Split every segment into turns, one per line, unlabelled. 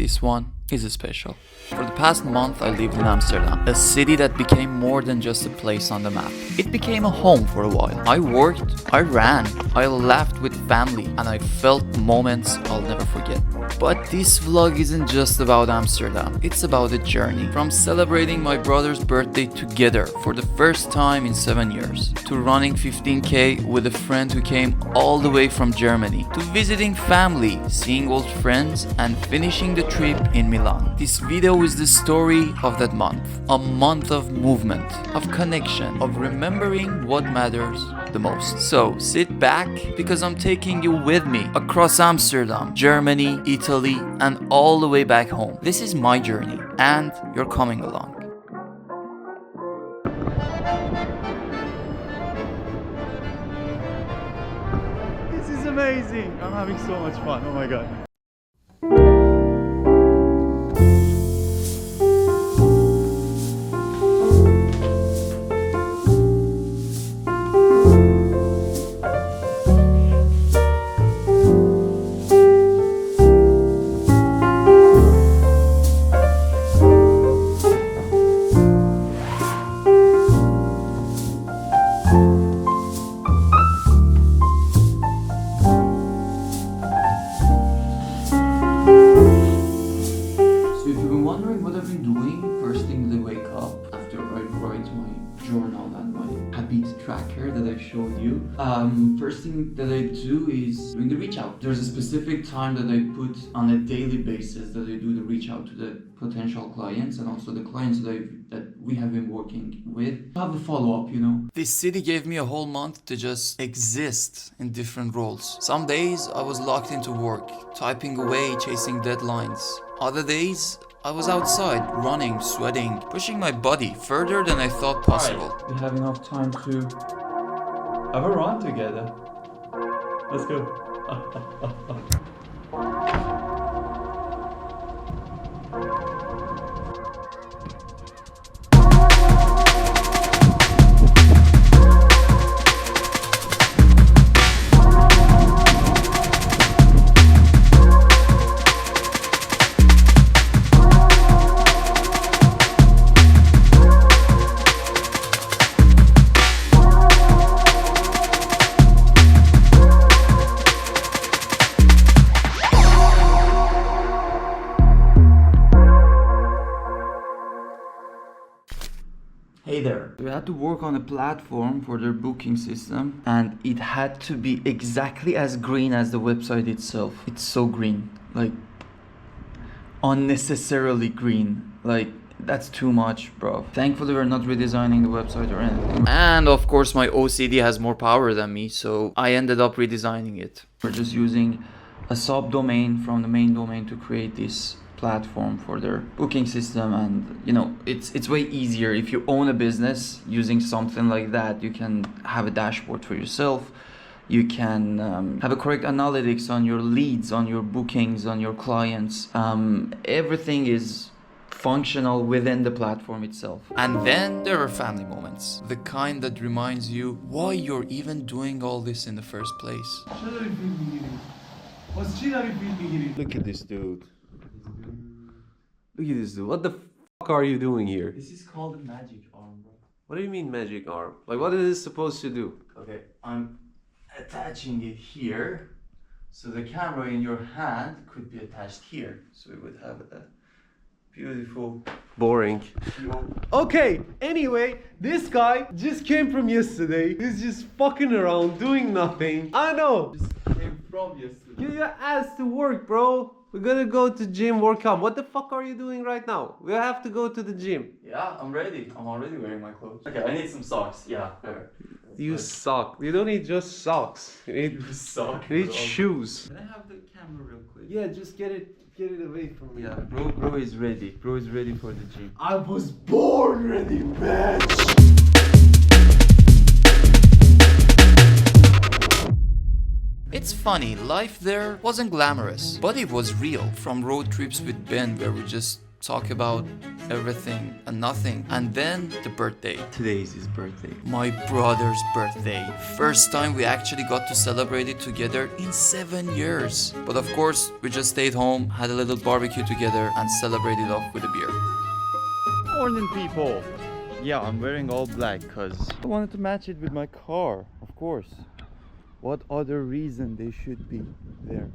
This one is special. For the past month I lived in Amsterdam, a city that became more than just a place on the map. It became a home for a while. I worked, I ran, I laughed with family, and I felt moments I'll never forget. But this vlog isn't just about Amsterdam, it's about a journey. From celebrating my brother's birthday together for the first time in 7 years, to running 15k with a friend who came all the way from Germany, to visiting family, seeing old friends, and finishing the trip in Milan. This video is the story of that month. A month of movement, of connection, of remembering what matters the most. So sit back, because I'm taking you with me across Amsterdam, Germany, Italy, and all the way back home. This is my journey, and you're coming along.
This is amazing! I'm having so much fun, oh my god.
Tracker that I showed you. First thing that I do is doing the reach out. There's a specific time that I put on a daily basis that I do the reach out to the potential clients and also the clients that we have been working with. Have a follow-up, you know. This city gave me a whole month to just exist in different roles. Some days I was locked into work, typing away, chasing deadlines. Other days I was outside, running, sweating, pushing my body further than I thought possible. Right. We have enough time to have a run together. Let's go. Hey there. We had to work on a platform for their booking system, and it had to be exactly as green as the website itself. It's so green, like unnecessarily green. Like that's too much, bro. Thankfully we're not redesigning the website or anything. And of course my OCD has more power than me, so I ended up redesigning it. We're just using a subdomain from the main domain to create this platform for their booking system, and you know it's way easier if you own a business. Using something like that, you can have a dashboard for yourself. You can have a correct analytics on your leads, on your bookings, on your clients. Everything is functional within the platform itself. And then there are family moments, the kind that reminds you why you're even doing all this in the first place.
Look at this dude. Look at this dude. What the fuck are you doing here?
This is called a magic arm, bro.
What do you mean magic arm? Like, what is this supposed to do?
Okay, I'm attaching it here, so the camera in your hand could be attached here, so we would have a beautiful...
Boring.
Okay, anyway, this guy just came from yesterday. He's just fucking around, doing nothing. I know.
Just came from yesterday.
Get your ass to work, bro. We're gonna go to gym, work out. What the fuck are you doing right now? We have to go to the gym.
Yeah, I'm ready. I'm already wearing my clothes. Okay, I need some socks. Yeah, fair.
You suck. You don't need just socks. You need You need shoes.
Can I have the camera real quick?
Yeah, just get it away from me.
Yeah, bro is ready. Bro is ready for the gym.
I was born ready, bitch!
It's funny, life there wasn't glamorous, but it was real. From road trips with Ben where we just talk about everything and nothing. And then the birthday.
Today is his birthday.
My brother's birthday. First time we actually got to celebrate it together in 7 years. But of course, we just stayed home, had a little barbecue together, and celebrated off with a beer.
Morning, people. Yeah, I'm wearing all black because I wanted to match it with my car, of course. What other reason they should be there?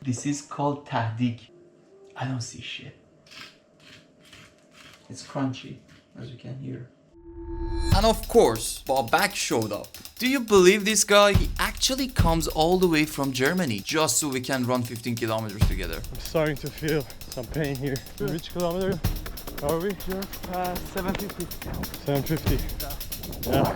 This is called tahdig. I don't see shit. It's crunchy, as you can hear. And of course, Babak showed up. Do you believe this guy? He actually comes all the way from Germany just so we can run 15 kilometers together.
I'm starting to feel some pain here. Which kilometer are we here?
750.
750. Yeah.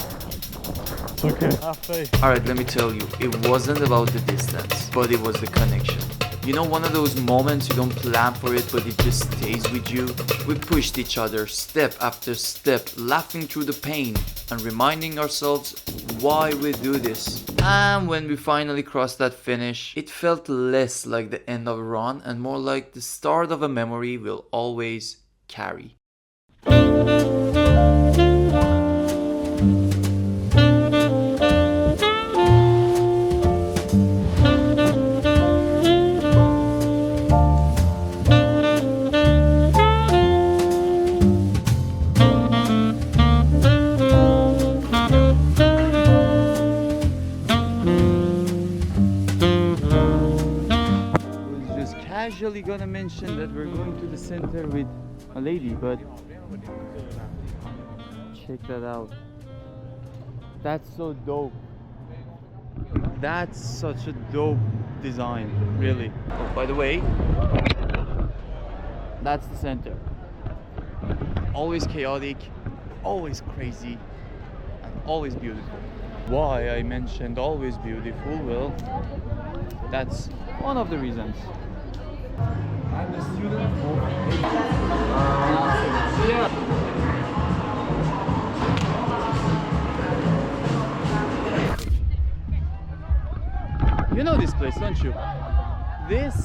It's okay. Half day.
Alright, let me tell you, it wasn't about the distance, but it was the connection. You know, one of those moments you don't plan for it, but it just stays with you? We pushed each other step after step, laughing through the pain and reminding ourselves why we do this. And when we finally crossed that finish, it felt less like the end of a run and more like the start of a memory we'll always carry.
Casually gonna mention that we're going to the center with a lady, but check that out. That's so dope. That's such a dope design, really.
Oh, by the way, that's the center. Always chaotic, always crazy, and always beautiful.
Why I mentioned always beautiful? Well, that's one of the reasons.
I'm a student
You know this place, don't you? This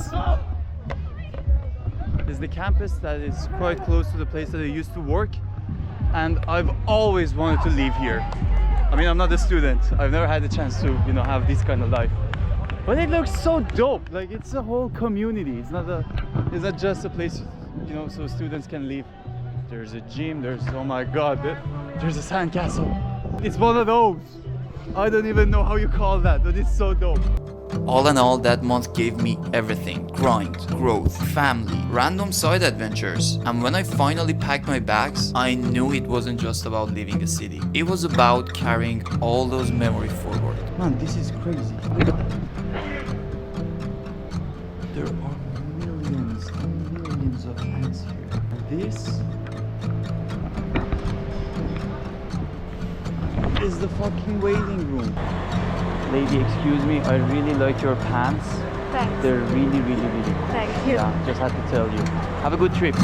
is the campus that is quite close to the place that I used to work, and I've always wanted to live here. I mean, I'm not a student. I've never had the chance to, have this kind of life. But it looks so dope. Like, it's a whole community. It's not just a place, so students can live. There's a gym. Oh my God, there's a sandcastle. It's one of those. I don't even know how you call that, but it's so dope.
All in all, that month gave me everything. Grind, growth, family, random side adventures. And when I finally packed my bags, I knew it wasn't just about leaving the city. It was about carrying all those memories forward.
Man, this is crazy. There are millions and millions of ants here. And this is the fucking waiting room. Lady, excuse me, I really like your pants.
Thanks.
They're really, really, really good.
Thank you.
Yeah, just had to tell you. Have a good trip.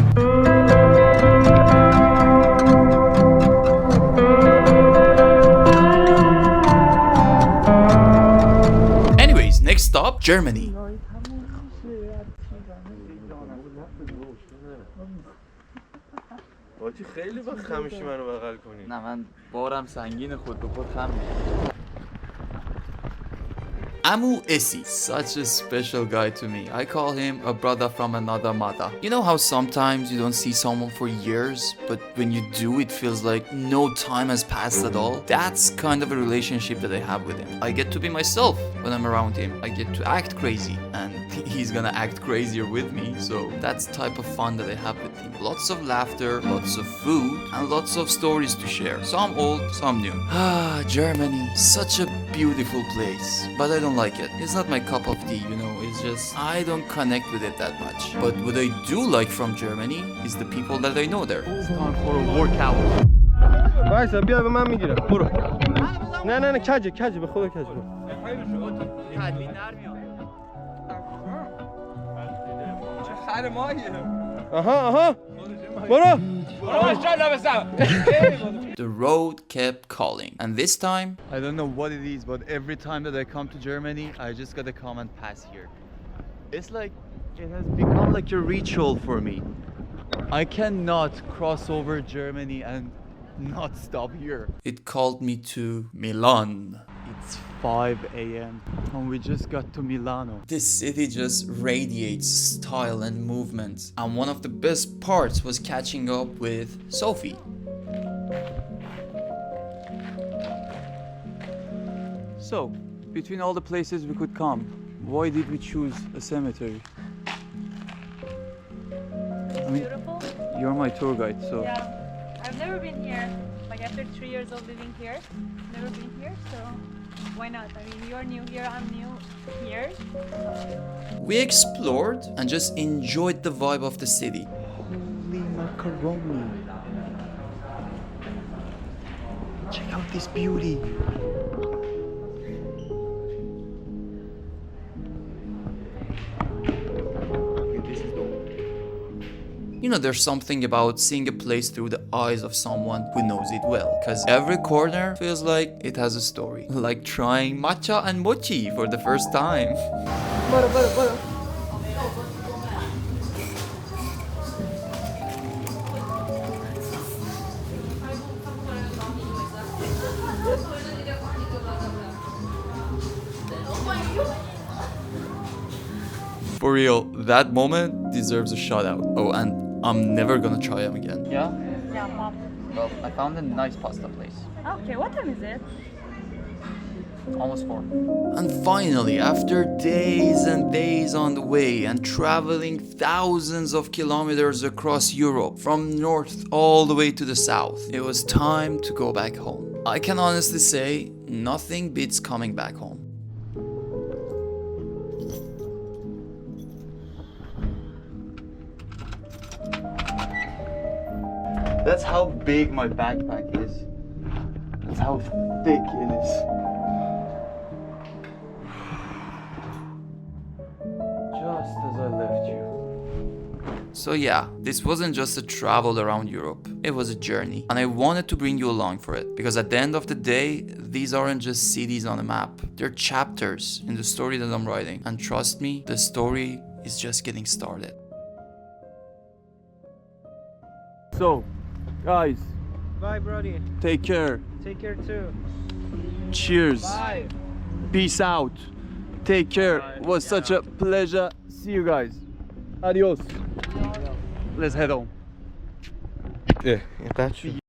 Anyways, next stop, Germany.
باجی خیلی وقت همیشه منو بغل کنی.
نه من بارم سنگین خود به خود خم میشه.
Amoo Esi, such a special guy to me. I call him a brother from another mother. You know how sometimes you don't see someone for years, but when you do, it feels like no time has passed at all? That's kind of a relationship that I have with him. I get to be myself when I'm around him. I get to act crazy, and he's gonna act crazier with me, so that's the type of fun that I have with him. Lots of laughter, lots of food, and lots of stories to share. Some old, some new. Ah, Germany, such a beautiful place, but I don't like it. It's not my cup of tea, you know, it's just I don't connect with it that much. But what I do like from Germany is the people that I know there.
It's time for a workout.
وایسا بیا به من میگیرم برو نه کجه به خدا کجه برو آها برو
The road kept calling, and this time
I don't know what it is, but every time that I come to Germany, I just gotta come and pass here. It's like it has become like a ritual for me. I cannot cross over Germany and not stop here.
it called me to Milan.
It's 5 a.m. and we just got to Milano.
This city just radiates style and movement, and one of the best parts was catching up with Sophie.
So, between all the places we could come, why did we choose a cemetery? I mean,
Beautiful.
you're my tour guide, so
Yeah, I've never been here. Like after 3 years of living here, never been here, so why not? I mean, you're new here, I'm new here.
We explored and just enjoyed the vibe of the city.
holy macaroni. Check out this beauty.
You know, there's something about seeing a place through the eyes of someone who knows it well, because every corner feels like it has a story. Like trying matcha and mochi for the first time. For real, that moment deserves a shout out. Oh, and I'm never gonna try them again.
Yeah?
Yeah, mom.
Well, I found a nice pasta place.
Okay, what time is it?
Almost 4. And finally, after days and days on the way and traveling thousands of kilometers across Europe, from north all the way to the south, it was time to go back home. I can honestly say, nothing beats coming back home.
That's how big my backpack is. That's how thick it is. Just as I left you.
So yeah, this wasn't just a travel around Europe, it was a journey. And I wanted to bring you along for it, because at the end of the day, these aren't just cities on a map. They're chapters in the story that I'm writing. And trust me, the story is just getting started.
So, guys,
Bye brody,
take care.
take care too.
Cheers.
Bye.
Peace out. Take care. It was such a pleasure. See you guys. Adios. Let's head home.
Inqaad